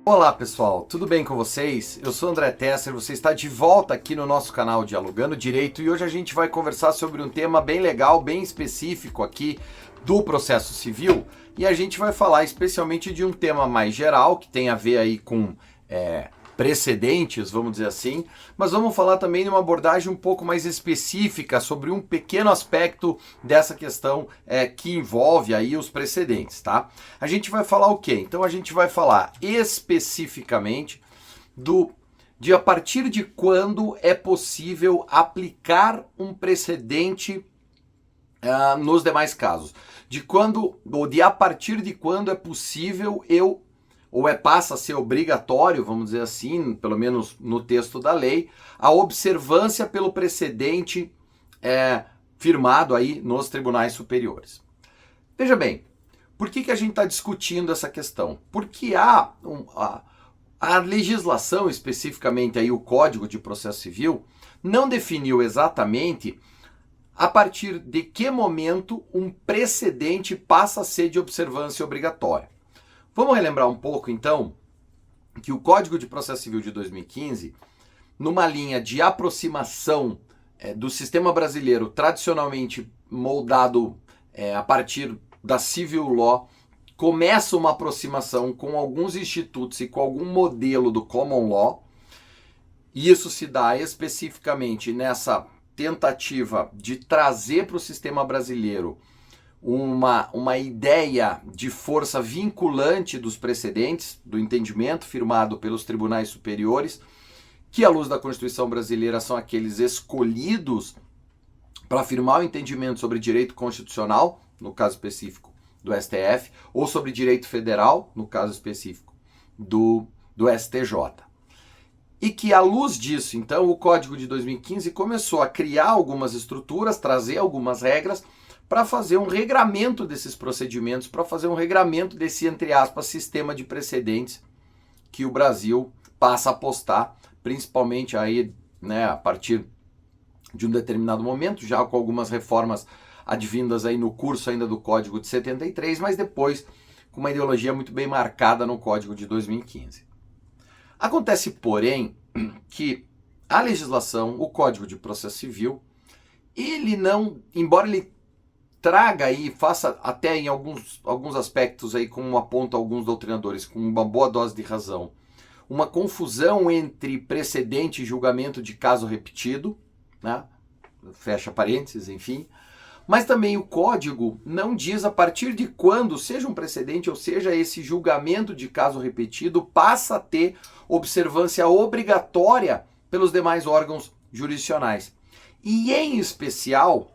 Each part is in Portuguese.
Olá pessoal, tudo bem com vocês? Eu sou André Tesser, você está de volta aqui no nosso canal Dialogando Direito e hoje a gente vai conversar sobre um tema bem legal, bem específico aqui do processo civil e a gente vai falar especialmente de um tema mais geral que tem a ver aí com precedentes, vamos dizer assim, mas vamos falar também de uma abordagem um pouco mais específica sobre um pequeno aspecto dessa questão que envolve aí os precedentes, tá? A gente vai falar o quê? Então a gente vai falar especificamente de a partir de quando é possível aplicar um precedente nos demais casos, de a partir de quando é possível passa a ser obrigatório, vamos dizer assim, pelo menos no texto da lei, a observância pelo precedente firmado aí nos tribunais superiores. Veja bem, por que a gente está discutindo essa questão? Porque a legislação, especificamente aí o Código de Processo Civil, não definiu exatamente a partir de que momento um precedente passa a ser de observância obrigatória. Vamos relembrar um pouco, então, que o Código de Processo Civil de 2015, numa linha de aproximação do sistema brasileiro tradicionalmente moldado a partir da Civil Law, começa uma aproximação com alguns institutos e com algum modelo do Common Law, e isso se dá especificamente nessa tentativa de trazer para o sistema brasileiro uma ideia de força vinculante dos precedentes, do entendimento firmado pelos tribunais superiores, que à luz da Constituição brasileira são aqueles escolhidos para afirmar o entendimento sobre direito constitucional, no caso específico do STF, ou sobre direito federal, no caso específico do STJ. E que à luz disso, então, o Código de 2015 começou a criar algumas estruturas, trazer algumas regras, para fazer um regramento desses procedimentos, para fazer um regramento desse, entre aspas, sistema de precedentes que o Brasil passa a apostar, principalmente aí, a partir de um determinado momento, já com algumas reformas advindas aí no curso ainda do Código de 73, mas depois com uma ideologia muito bem marcada no Código de 2015. Acontece, porém, que a legislação, o Código de Processo Civil, ele não, embora ele traga aí, faça até em alguns aspectos aí, como apontam alguns doutrinadores, com uma boa dose de razão, uma confusão entre precedente e julgamento de caso repetido, né? Fecha parênteses, enfim. Mas também o código não diz a partir de quando, seja um precedente ou seja esse julgamento de caso repetido, passa a ter observância obrigatória pelos demais órgãos jurisdicionais. E em especial,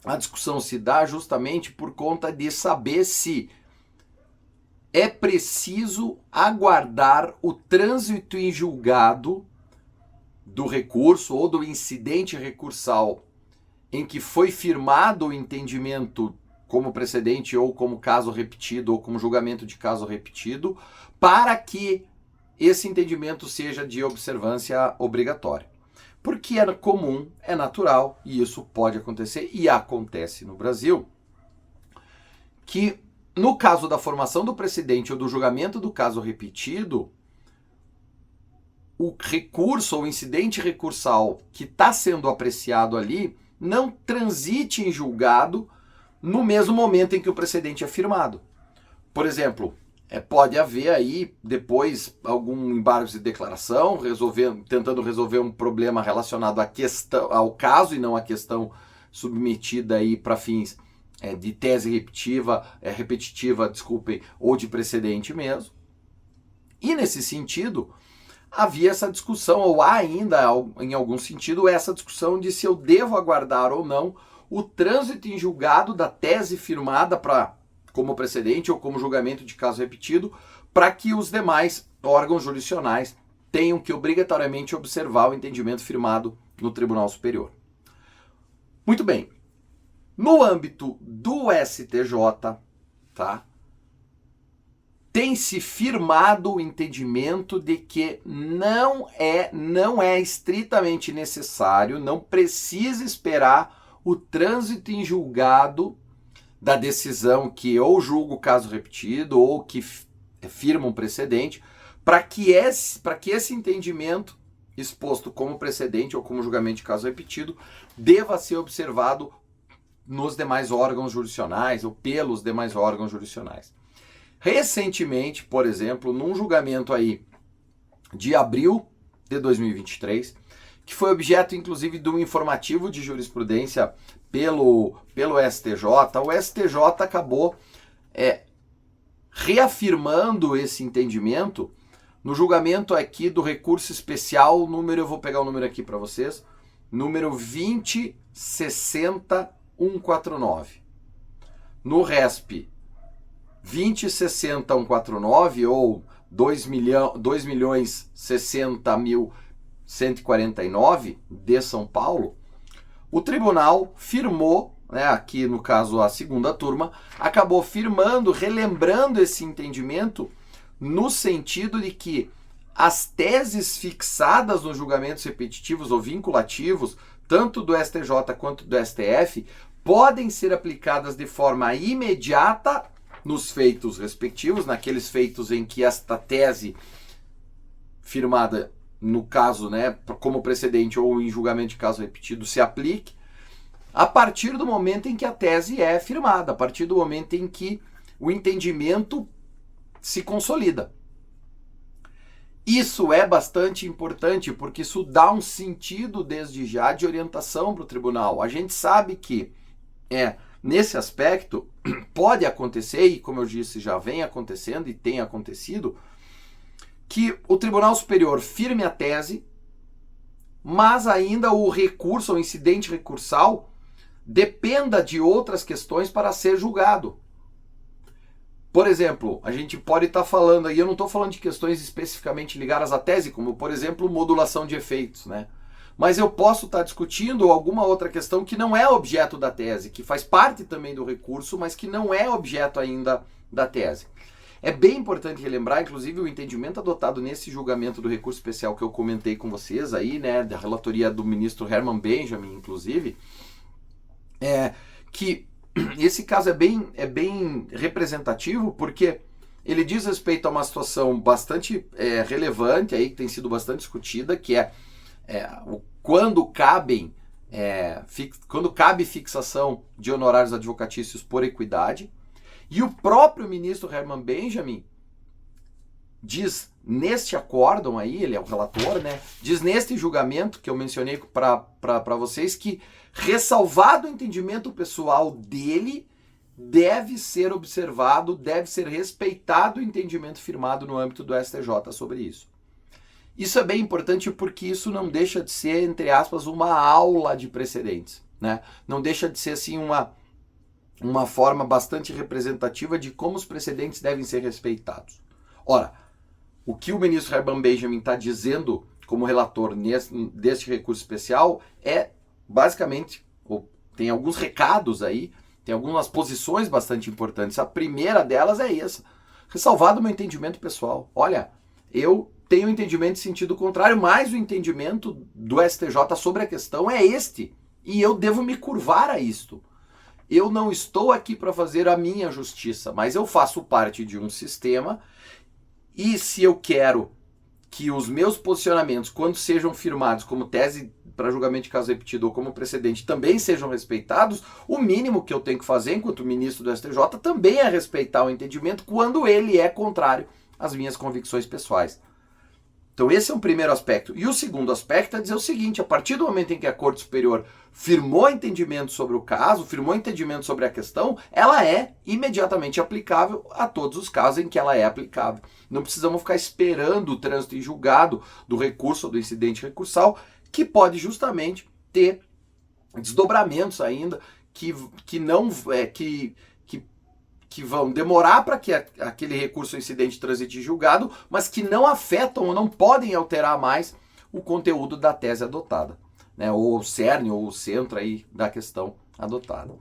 a discussão se dá justamente por conta de saber se é preciso aguardar o trânsito em julgado do recurso ou do incidente recursal em que foi firmado o entendimento como precedente ou como caso repetido ou como julgamento de caso repetido, para que esse entendimento seja de observância obrigatória. Porque é comum, é natural, e isso pode acontecer, e acontece no Brasil, que no caso da formação do precedente ou do julgamento do caso repetido, o recurso ou incidente recursal que está sendo apreciado ali não transite em julgado no mesmo momento em que o precedente é firmado. Por exemplo, pode haver aí depois algum embargo de declaração, tentando resolver um problema relacionado ao caso e não à questão submetida aí para fins de tese repetitiva, ou de precedente mesmo. E nesse sentido, havia essa discussão, ou há ainda, em algum sentido, essa discussão de se eu devo aguardar ou não o trânsito em julgado da tese firmada como precedente ou como julgamento de caso repetido, para que os demais órgãos jurisdicionais tenham que obrigatoriamente observar o entendimento firmado no Tribunal Superior. Muito bem. No âmbito do STJ, tá? tem se firmado o entendimento de que não é estritamente necessário, não precisa esperar o trânsito em julgado da decisão que ou julga o caso repetido ou que firma um precedente, para que esse entendimento exposto como precedente ou como julgamento de caso repetido deva ser observado nos demais órgãos jurisdicionais ou pelos demais órgãos jurisdicionais. Recentemente, por exemplo, num julgamento aí de abril de 2023, que foi objeto inclusive de um informativo de jurisprudência pelo STJ, o STJ acabou reafirmando esse entendimento no julgamento aqui do recurso especial, eu vou pegar o número aqui para vocês, número 2060149. No RESP 2060149 ou 2.060.149 de São Paulo, o tribunal firmou, aqui no caso a segunda turma, acabou firmando, relembrando esse entendimento no sentido de que as teses fixadas nos julgamentos repetitivos ou vinculativos, tanto do STJ quanto do STF, podem ser aplicadas de forma imediata nos feitos respectivos, naqueles feitos em que esta tese firmada, no caso, como precedente ou em julgamento de caso repetido, se aplique, a partir do momento em que a tese é firmada, a partir do momento em que o entendimento se consolida. Isso é bastante importante porque isso dá um sentido desde já de orientação para o tribunal. A gente sabe que nesse aspecto pode acontecer, e como eu disse, já vem acontecendo e tem acontecido, que o Tribunal Superior firme a tese, mas ainda o recurso, o incidente recursal, dependa de outras questões para ser julgado. Por exemplo, a gente pode estar falando aí, eu não estou falando de questões especificamente ligadas à tese, como por exemplo modulação de efeitos, mas eu posso estar discutindo alguma outra questão que não é objeto da tese, que faz parte também do recurso, mas que não é objeto ainda da tese. É bem importante relembrar, inclusive, o entendimento adotado nesse julgamento do recurso especial que eu comentei com vocês aí, da relatoria do ministro Herman Benjamin, inclusive, que esse caso é bem representativo porque ele diz respeito a uma situação bastante relevante aí, que tem sido bastante discutida, que quando cabe fixação de honorários advocatícios por equidade. E o próprio ministro Herman Benjamin diz neste acórdão aí, ele é o relator, diz neste julgamento que eu mencionei para vocês que, ressalvado o entendimento pessoal dele, deve ser observado, deve ser respeitado o entendimento firmado no âmbito do STJ sobre isso. Isso é bem importante porque isso não deixa de ser, entre aspas, uma aula de precedentes, Não deixa de ser, assim, uma forma bastante representativa de como os precedentes devem ser respeitados. Ora, o que o ministro Herman Benjamin está dizendo como relator deste recurso especial basicamente, tem alguns recados aí, tem algumas posições bastante importantes. A primeira delas é essa: ressalvado o meu entendimento pessoal. Olha, eu tenho um entendimento em sentido contrário, mas o entendimento do STJ sobre a questão é este, e eu devo me curvar a isto. Eu não estou aqui para fazer a minha justiça, mas eu faço parte de um sistema, e se eu quero que os meus posicionamentos, quando sejam firmados como tese para julgamento de caso repetido ou como precedente, também sejam respeitados, o mínimo que eu tenho que fazer enquanto ministro do STJ também é respeitar o entendimento quando ele é contrário às minhas convicções pessoais. Então esse é o primeiro aspecto. E o segundo aspecto é dizer o seguinte: a partir do momento em que a Corte Superior firmou entendimento sobre o caso, firmou entendimento sobre a questão, ela é imediatamente aplicável a todos os casos em que ela é aplicável. Não precisamos ficar esperando o trânsito em julgado do recurso ou do incidente recursal, que pode justamente ter desdobramentos ainda que vão demorar para que aquele recurso ou incidente transite em julgado, mas que não afetam ou não podem alterar mais o conteúdo da tese adotada, ou o cerne ou o centro aí da questão adotada.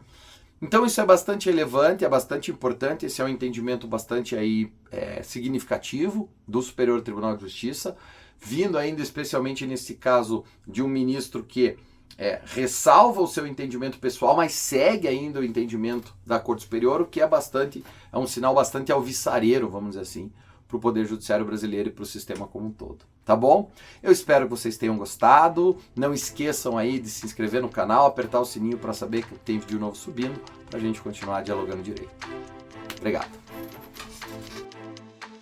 Então isso é bastante relevante, é bastante importante, esse é um entendimento bastante aí, significativo do Superior Tribunal de Justiça, vindo ainda especialmente nesse caso de um ministro que ressalva o seu entendimento pessoal, mas segue ainda o entendimento da Corte Superior, o que é um sinal bastante alvissareiro, vamos dizer assim, para o Poder Judiciário brasileiro e para o sistema como um todo. Tá bom? Eu espero que vocês tenham gostado. Não esqueçam aí de se inscrever no canal, apertar o sininho para saber que tem vídeo novo subindo, para a gente continuar dialogando direito. Obrigado.